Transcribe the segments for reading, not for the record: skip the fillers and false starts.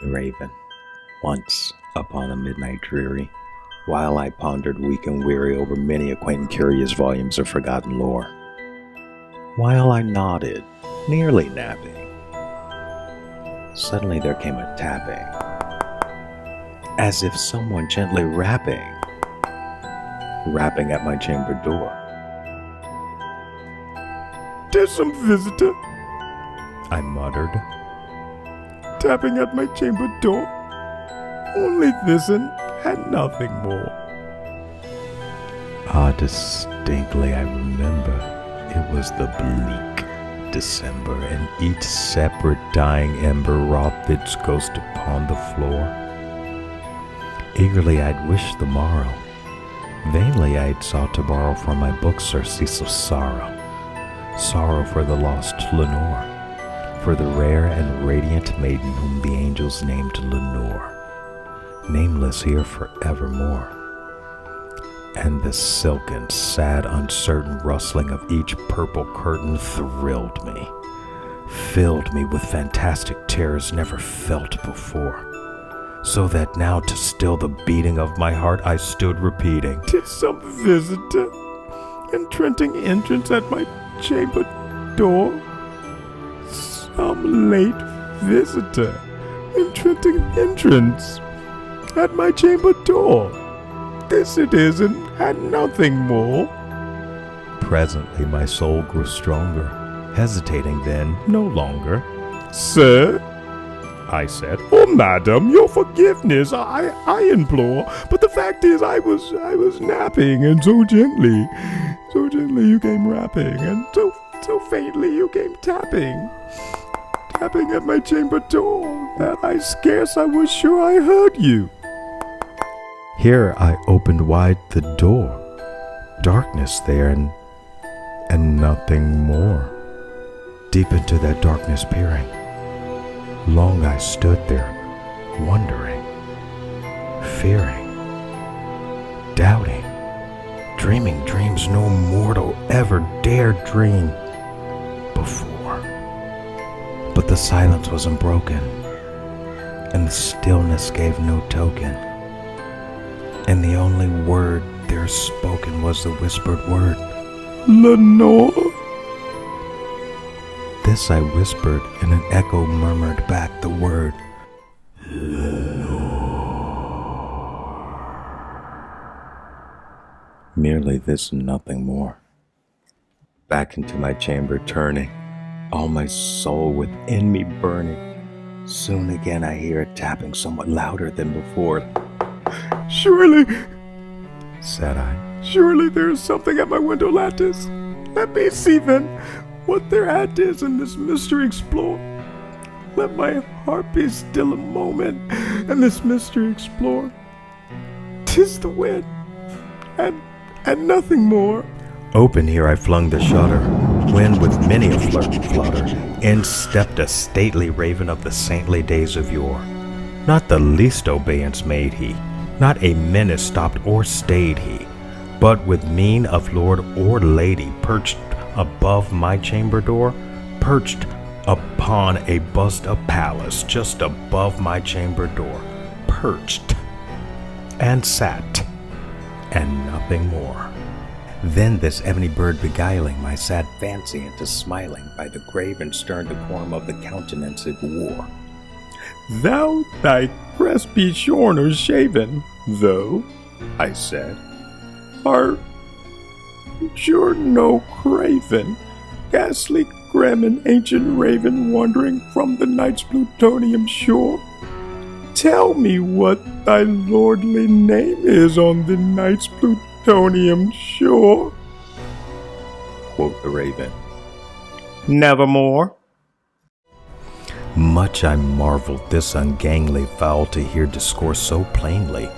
The Raven. Once, upon a midnight dreary, while I pondered weak and weary over many a quaint and curious volumes of forgotten lore, while I nodded, nearly napping, suddenly there came a tapping, as if someone gently rapping at my chamber door. "There's some visitor I muttered. tapping at my chamber door. Only this and nothing more." Distinctly I remember it was the bleak December, and each separate dying ember wrought its ghost upon the floor. Eagerly I'd wished the morrow. Vainly I'd sought to borrow from my book surcease of sorrow. Sorrow for the lost Lenore, for the rare and radiant maiden whom the angels named Lenore, nameless here forevermore. And the silken, sad, uncertain rustling of each purple curtain thrilled me, filled me with fantastic terrors never felt before, so that now to still the beating of my heart I stood repeating, "'Tis some visitor entreating entrance at my chamber door. Some late visitor entreating entrance at my chamber door. This it is and nothing more." Presently my soul grew stronger, hesitating then no longer. "Sir," I said, "oh madam, your forgiveness I implore. But the fact is I was napping, and so gently you came rapping, and so faintly you came tapping at my chamber door, that I was sure I heard you." Here I opened wide the door. Darkness there and nothing more. Deep into that darkness peering, long I stood there, wondering, fearing, doubting, dreaming dreams no mortal ever dared dream before. But the silence was unbroken, and the stillness gave no token. And the only word there spoken was the whispered word, "Lenore?" This I whispered, and an echo murmured back the word, merely this and nothing more. Back into my chamber turning, all my soul within me burning. Soon again I hear it tapping somewhat louder than before. "Surely," said I, "surely there is something at my window lattice. Let me see then what thereat is, and this mystery explore. Let my heart be still a moment, and this mystery explore. 'Tis the wind, and nothing more." Open here I flung the shutter, when with many a flirt and flutter, in stepped a stately raven of the saintly days of yore. Not the least obeisance made he, not a minute stopped or stayed he, but with mien of lord or lady perched above my chamber door, perched upon a bust of Pallas just above my chamber door, perched, and sat, and nothing more. Then this ebony bird beguiling my sad fancy into smiling by the grave and stern decorum of the countenance it wore. "Thou thy crest be shorn or shaven, though," I said, "are sure no craven, ghastly grim and ancient raven wandering from the night's plutonium shore. Tell me what thy lordly name is on the night's plutonium shore." Quoth the raven, "Nevermore." Much I marveled this ungainly fowl to hear discourse so plainly,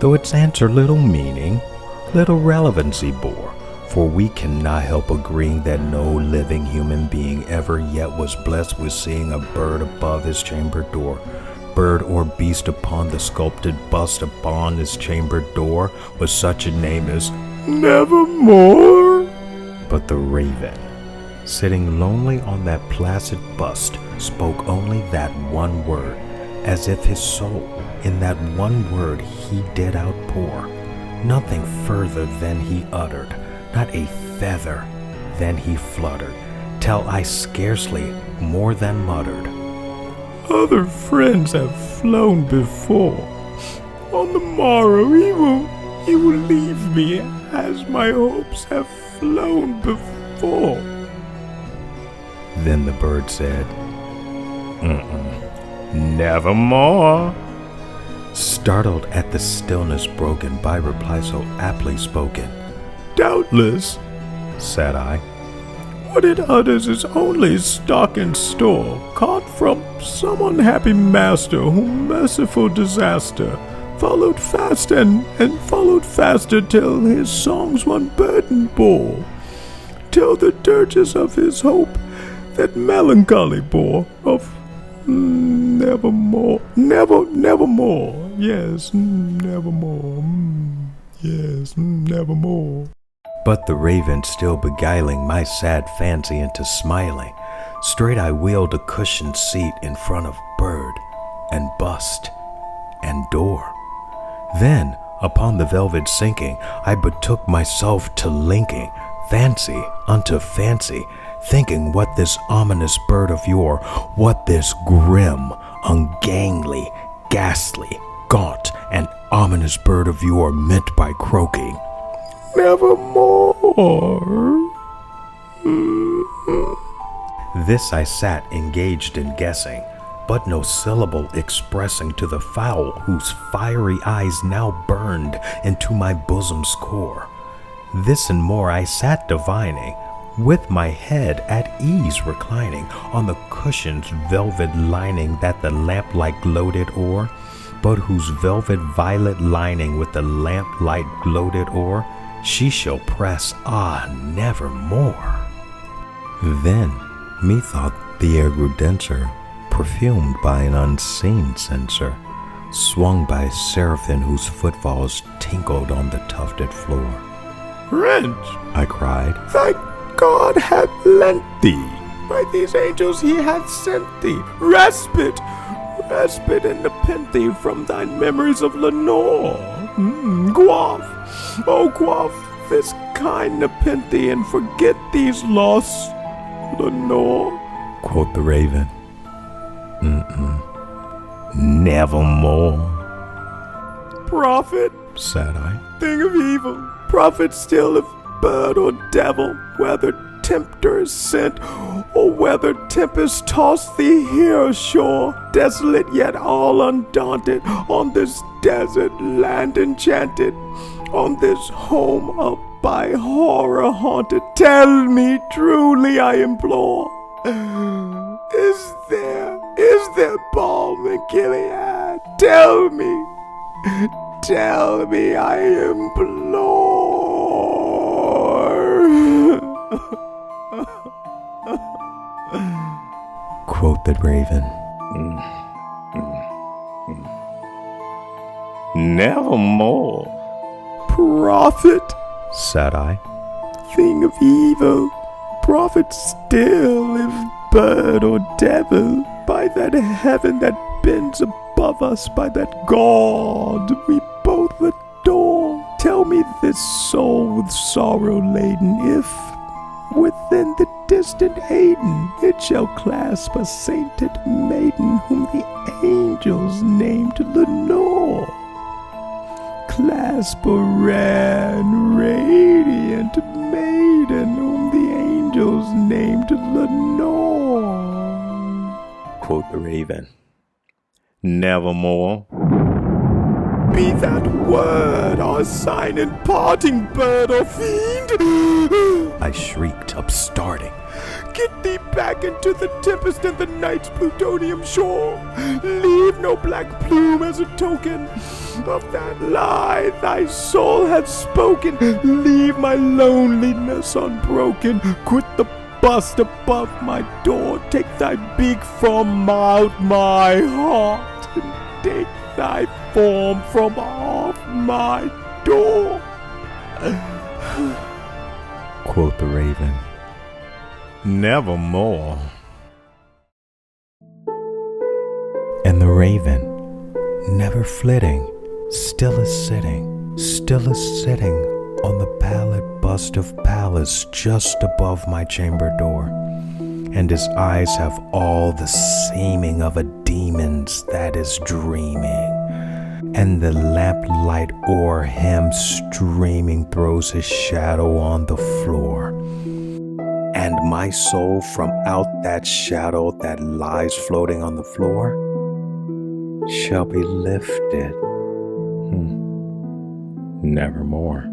though its answer little meaning, little relevancy bore. For we cannot help agreeing that no living human being ever yet was blessed with seeing a bird above his chamber door, bird or beast upon the sculpted bust upon his chamber door, with such a name as "Nevermore." But the raven, sitting lonely on that placid bust, spoke only that one word, as if his soul, in that one word he did outpour, nothing further than he uttered, not a feather than he fluttered, till I scarcely more than muttered, Other friends have flown before. On the morrow he will leave me as my hopes have flown before. Then the bird said, Nevermore. startled at the stillness broken by reply so aptly spoken. Doubtless, Said I, what it utters is only stock and store, caught from some unhappy master whom merciful disaster followed fast and followed faster till his songs one burden bore, till the dirges of his hope that melancholy bore of nevermore, nevermore, yes, nevermore, yes, nevermore. But the raven still beguiling my sad fancy into smiling, straight I wheeled a cushioned seat in front of bird and bust and door. Then, upon the velvet sinking, I betook myself to linking fancy unto fancy, thinking what this ominous bird of yore, what this grim, ungainly, ghastly, gaunt, and ominous bird of yore meant by croaking, Nevermore. This I sat engaged in guessing, but no syllable expressing to the fowl whose fiery eyes now burned into my bosom's core. This and more I sat divining, with my head at ease reclining on the cushion's velvet lining that the lamplight gloated o'er, but whose velvet violet lining with the lamplight gloated o'er, she shall press, nevermore. Then, methought the air grew denser, perfumed by an unseen censer, swung by seraphim whose footfalls tinkled on the tufted floor. Wrench, I cried, thy God hath lent thee, by these angels he hath sent thee, respite and nepenthe from thine memories of Lenore. Quaff this kind nepenthe and forget these lost Lenore. quoth the raven. Nevermore, Prophet, said I. thing of evil, prophet still if bird or devil, whether tempter is sent, or whether tempest toss thee here ashore, desolate yet all undaunted, on this desert land enchanted, on this home up by horror haunted, tell me truly I implore, is there balm in Gilead? Tell me I implore. Quoth the raven. Nevermore. Prophet, Said I. thing of evil, prophet still, if bird or devil, by that heaven that bends above us, by that God we both adore. Tell me this soul with sorrow laden, if within the distant Aden it shall clasp a sainted maiden whom the angels named Lenore. Clasp a rare and radiant maiden whom the angels named Lenore. Quoth the raven. Nevermore. Be that word our sign in parting, bird or fiend. I shrieked, upstarting. Get thee back into the tempest and the night's plutonium shore. Leave no black plume as a token of that lie thy soul hath spoken. Leave my loneliness unbroken. Quit the bust above my door. Take thy beak from out my heart and take thy form from off my door. Quoth the raven. Nevermore. And the raven, never flitting, still is sitting on the pallid bust of Pallas just above my chamber door, and his eyes have all the seeming of a demon's that is dreaming, and the lamplight o'er him streaming throws his shadow on the floor, and my soul from out that shadow that lies floating on the floor shall be lifted nevermore.